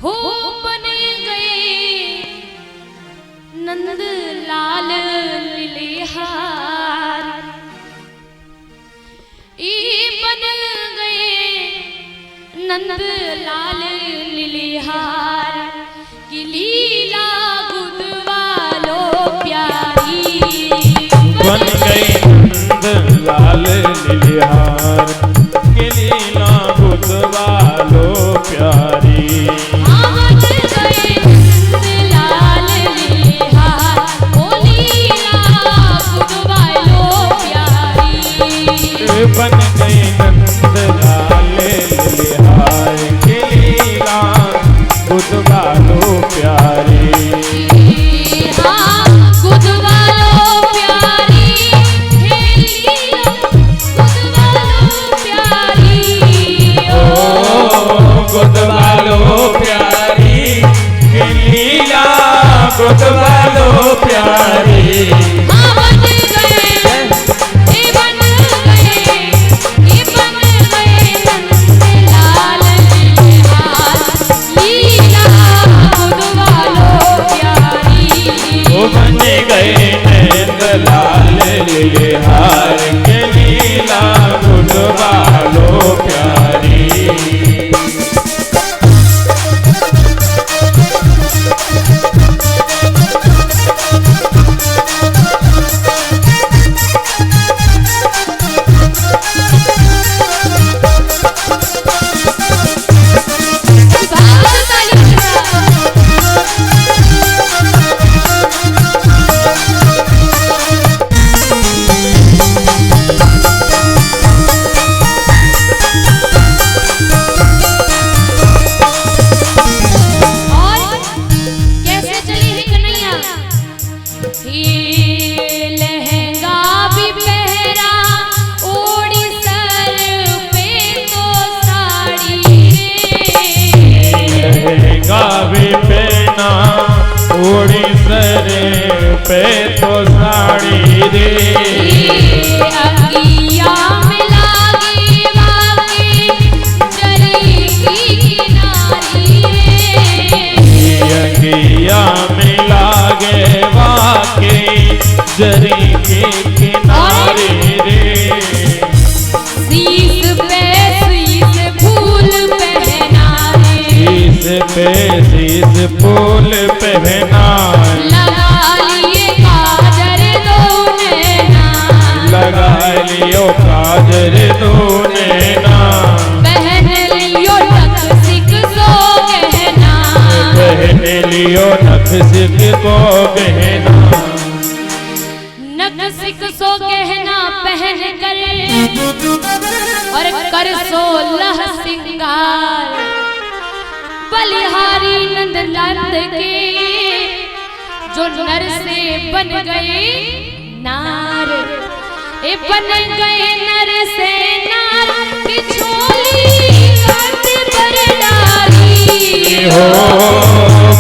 हो बन गए नंद लाल लिलिहार, ई बन गए नंद लाल लिलिहार की लीला गुदवालो प्यारी। बन गए नंद लाल लिलिहार की लीला गुदवालो प्यारी। बन गए नंद लाल लिलिहार ओ लीला गुदवालो प्यारी। बन गए नंद लाल लिलिहार की लीला गुदवालो प्यारी। गुदवालो प्यारी की लीला गुदवालो प्यारी। बन गए नंद लाल लिलिहार लीला गुदवालो प्यारी। बन गए नंद लाल लिलिहार की लीला गुदवालो प्यारी। ओड़ी सरे पे तो साड़ी रे। अगिया में लागी वाकी जरी की किनारी रे। अगिया में लागे वाकी जरी की किनारी रे। शीश पे शीश फूल पहना रे। शीश पे शीश फूल पहना। लगा लिए काजर दो नैना। लगा लियो काजर दो नैना। पहन लियो नक्सिक सो गहना। पहन लियो नक्सिक को गहना। नक्सिक सो गहना पहन कर और कर 16 सिंगार। बलिहारी नंद लाल के जो नर से बन गए नार। ए बन गए नर से नार की झोली कांधे पर डाली। हो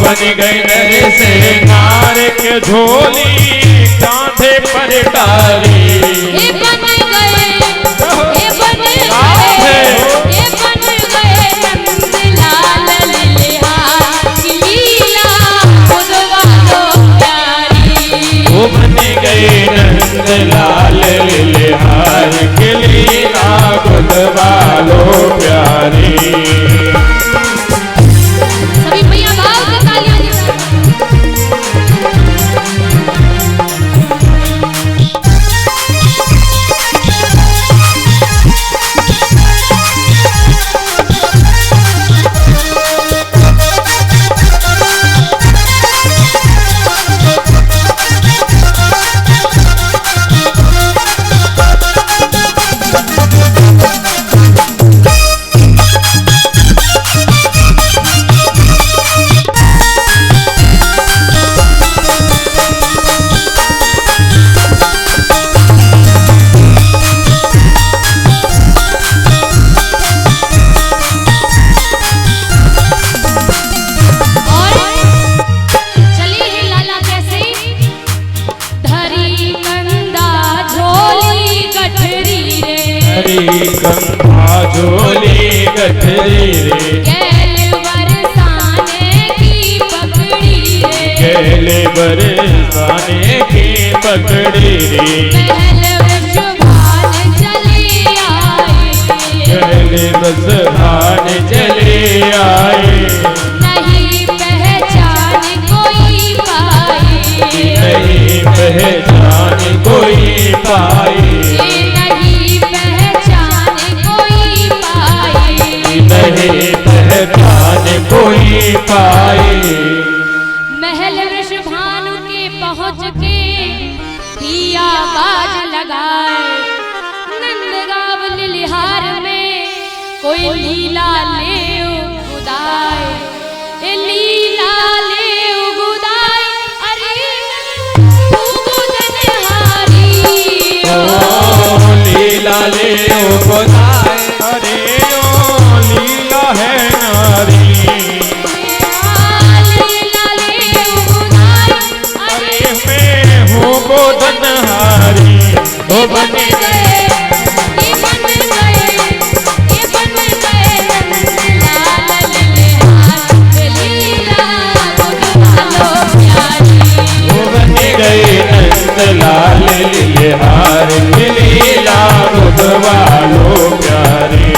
बन गए नर से नार के झोली कांधे पर डाली। ए बन गए नंद लाल लिलिहार की लीला गुदवालो प्यारी। वो बन गए नंद लाल लिलिहार की लीला गुदवालो प्यारी। सभी भैया भाव से तालियां दीजिए। पकड़ी रे महल वृषभान चली आए, पहले वृषभान चले आए, नहीं पहचान कोई पाए, नहीं पहचान कोई पाए, नहीं पहचान कोई पाए, नहीं पहचान कोई पाए। महल वृषभानु के पहुँच के ही आवाज लगाए, नंदगांव लिलिहार में कोई लीला ले उगुदाए, ए लीला ले उगुदाए, अरे उगुदनहारी ओ लीला ले उपदाय, अरे ओ लीला है नारी, लीला ले उगुदाए, अरे मैं हूँ गोदनहारी, ओ बन गए ये बन गए नंदलाल लिलिहार, लीला उगुदालो प्यारी, ओ बन गए नंदलाल लिलिहार, लीला बुधवालो प्यारे।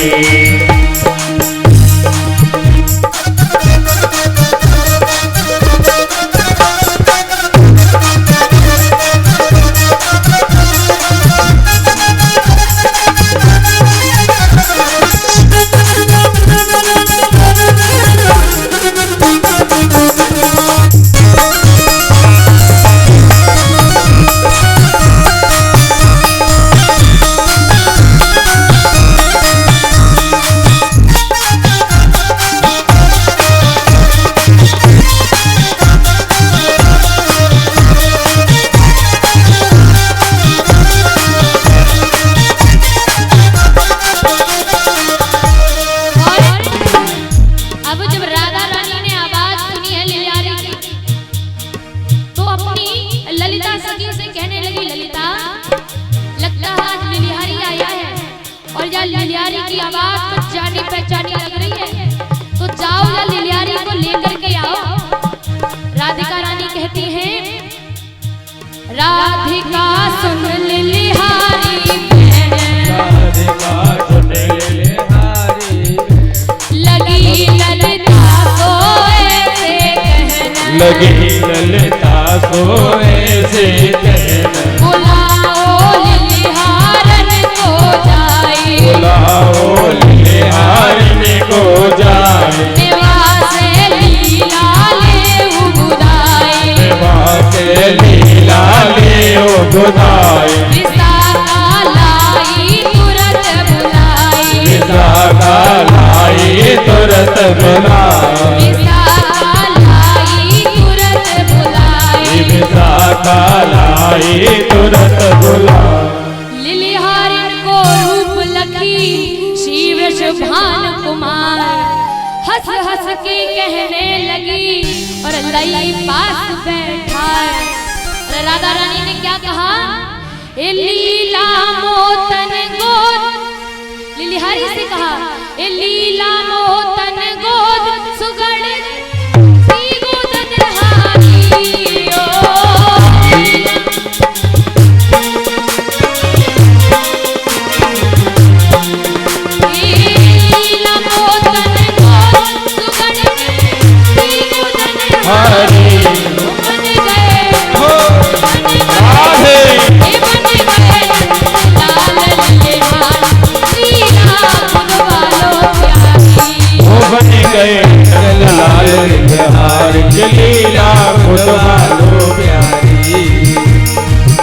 अब जब राधा रानी ने आवाज सुनी है लिलिहारी की, तो अपनी ललिता सखी से कहने लगी, ललिता लगता है आज लिलिहारी आया है, और या लिलिहारी की आवाज तो जानी पहचानी लग रही है, तो जाओ या लिलिहारी को लेकर के आओ। राधिका रानी कहती है, राधिका सुन लिलिहारी बहन, राधिका सुन लिलिहारी, लगी ललिता को ऐसे कहना, लगी ललिता को ऐसे कहना, बुलाओ लिलिहारन को जाए, बुलाओ लिलिहारन को जाए, निवास लीला ले उगुदाए, निवास लीला ले उगुदाए, विशाखा लाई तुरंत बुलाए, विशाखा लाई तुरंत बुलाए, विशाखा लाई तुरंत बुलाए, विशाखा लाई तुरंत बुलाए। लिलिहारिन को रूप लखी श्री वृषभान कुमार, हंस हंस के कहने लगी और लई पास बैठाए। और राधा रानी ने क्या कहा, ए लीला मोतन गोद, लिलिहारी से कहा, ए लीला मोतन गोद सुगड़ सी गोदनहारी, ओ लीला लीला मोतन गोद सुगड़ सी गोदनहारी, बन गए हो राधे, ये बन गए नंदलाल लिलिहार, लीला बुधवालो प्यारी, वो बन गए नंदलाल लिलिहार, लीला बुधवालो प्यारी,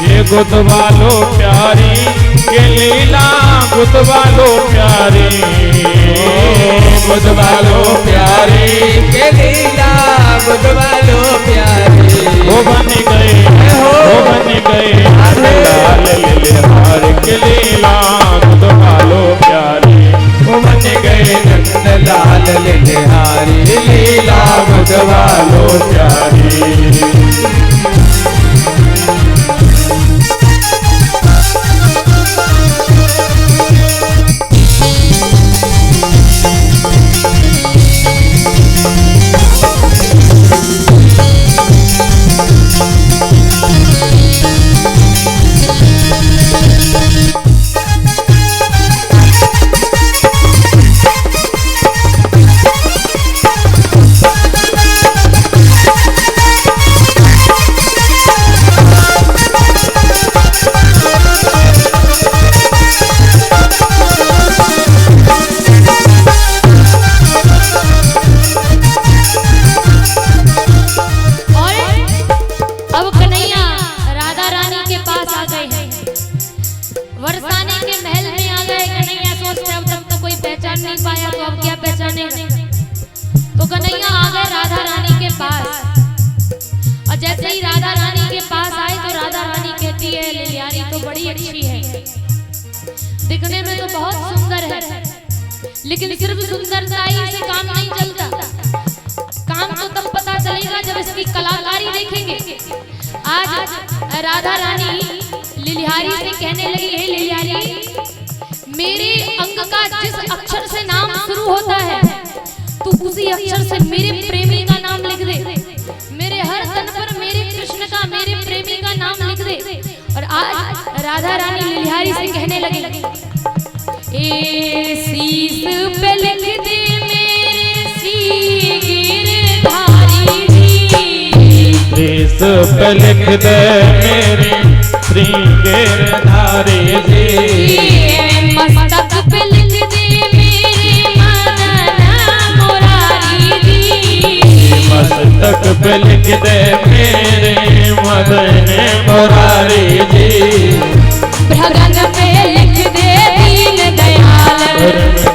ये बुधवालो प्यारी, ये लीला बुधवालो प्यारी, बुधवालो प्यारी, के लीला बुधवालो प्यारी, वो बन गए, वो बन गए नंदलाल लिलिहार, के लीला बुधवालो प्यारी, वो बन गए नंदलाल लिलिहारी, लीला बुधवालो प्यारी। अच्छी है, दिखने में तो बहुत सुंदर है, लेकिन सिर्फ सुंदरता ही से काम नहीं चलता। काम तो तब पता चलेगा जब इसकी कलाकारी देखेंगे। आज राधा रानी लिलिहारी से कहने लगी, हे लिलिहारी, मेरे अंग का जिस अक्षर से नाम शुरू होता है तू उसी अक्षर से मेरे प्रेमी का नाम लिख दे। मेरे हर तन पर मेरे कृष्ण का, मेरे प्रेमी का नाम लिख दे। और आज राधा रानी लिलिहारी से कहने लगी, ए शीश पे लिख दे मेरे श्री गिरधारी जी, शीश पे लिख दे मेरे श्री गिरधारी जी, मस्तक पे लिख दे मेरे मदन मुरारी जी, मस्तक पे लिख दे मेरे मदन मुरारी जी, भगन पे लिख दे दीन दयाल,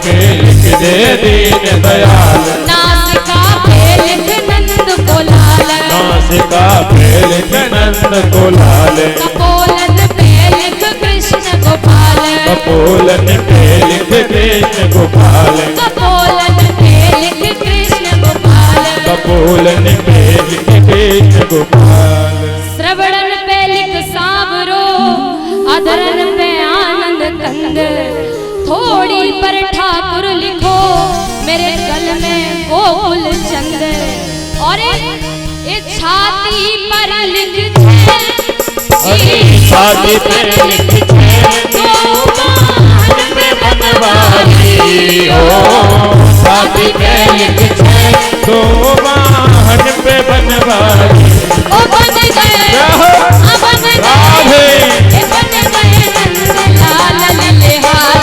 पे लिख दे दीन दयाल, नासिका पे लिख नंद को लाल, नासिका पे लिख नंद को लाल, कपोलन पे लिख कृष्ण गोपाल, कपोलन पे लिख कृष्ण गोपाल, कपोलन पे लिख कृष्ण गोपाल, कपोलन पे लिख कृष्ण गोपाल, श्रवणन पे लिख सांवरो, अधरन पे आनंद कंद, थोड़ी पर ठाकुर लिखो मेरे गल में गोकुल चंद, और ये छाती पर लिख छाती पे लिख बनवारी हो, छाती पे लिख तो वाहन पे बनवारी, ओ बन गए, बन राधे गए, बन गए नंद लाल लिलिहार,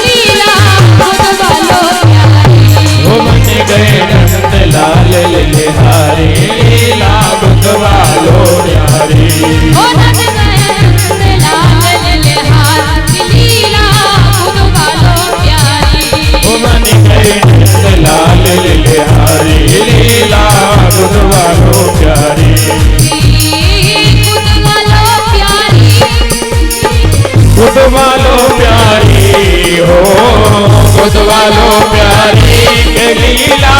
लीला खुद वालो प्यारी, वो बन गए नंद लाल लिलिहारी, लीला बुद्ध वालो प्यारी, ओ बन गए नंद लाल लिलिहार, लीला खुद वालो प्यारी, वो बन गए नंद लाल लिलिहारी, लीला बुद्ध वालो प्यारी, खुद वालो प्यारी, खुद वालो प्यारी हो, खुद वालो प्यारी के लीला,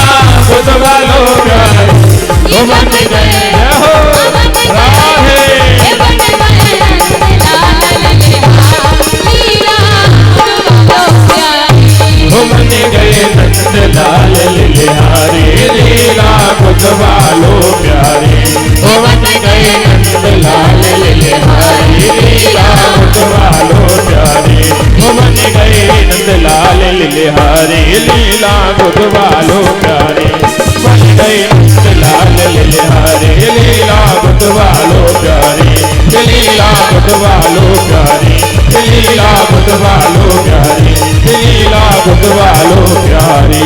खुद वालो प्यारी, वो बन गए हो राधे, बन गए नंद लाल लिलिहार, लीला खुद वालो प्यारी, वो बन गए नंद लाल लिलिहारी, लीला खुद वालो प्यारी, वो बन गए नंद लाल लिलिहारी, लीला खुद वालो प्यारी, वो बन गए नंद लाल लिलिहारी, लीला खुद वालो प्यारी, बन गए नंद लाल लिलिहारी, लीला खुद वालो प्यारी, लीला खुद वालो प्यारी, लीला खुद वालो प्यारी, लीला खुद वालो प्यारी।